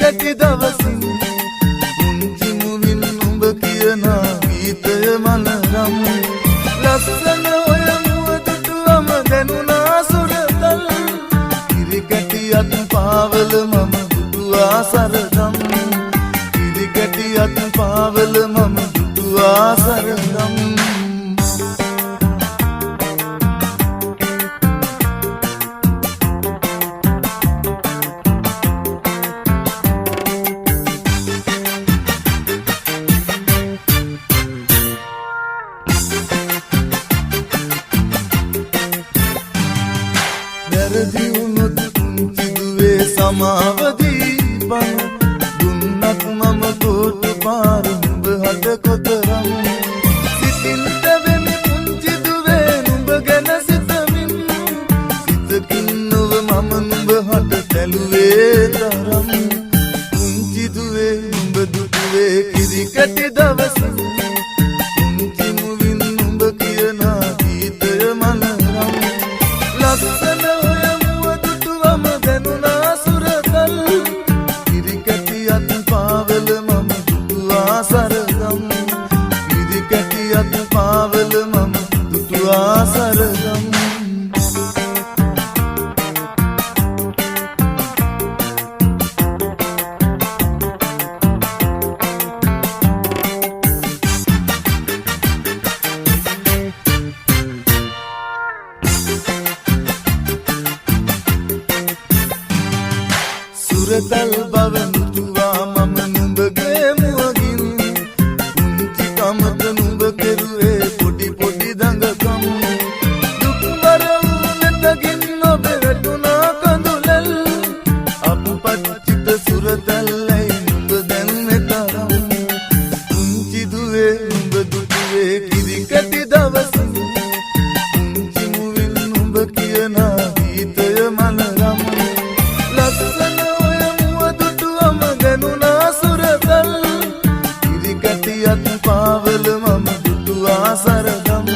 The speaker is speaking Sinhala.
කැටි දවසින් පුංචි මුවින් උඹ කියන ගීතය මනරම් ලස්සන ඔය මුවදුටුවම දැනුණා සුරතල් කිරි කැටියත් පාවල මම දුටුවා සරදම් කිරි කැටියත් පාවල මම දුටුවා සරදම් වැරදිවුණොත් පුංචි දුවේ සමාවදී බං දුන්නත් මම කොට පාර නුඹ හද කොතරම් සිතින් තැවෙමි පුංචි දුවේ නුඹ ගැන සිතමින් සිතකින් නොව මම නුඹ හද තැළුවේ තරම් පුංචි දුවේ නුඹ දුටුවේ කිරි කැටි දවසින් පුංචි මුවින් නුඹ කියන ගීතය මනරම් ලස්සන සරදම් කිරි කැටියත් පාවල මම දුටුවා සරදම් සුරතල් බව දුටුවා මම නුඹගේ මුවගින් කමත නුඹ කෙරුවේ පොඩි පොඩි දඟකම් දුක්වර වූනතකින් ඔබ වැටුණා කඳුලැල් අපපච්චිත සුරතල්ලයි නුඹ දැන් මෙතරම් පුංචි දුවේ නුඹ දුටුවේ කිරි කැටි දවසින් පුංචි මුවින් නුඹ කියන ගීතය මනරම් ලස්සන ඔය මුව දුටුවම දැනුණා සුරතල් කිරි කැටියත් පාවල මම දුටුවා සරදම්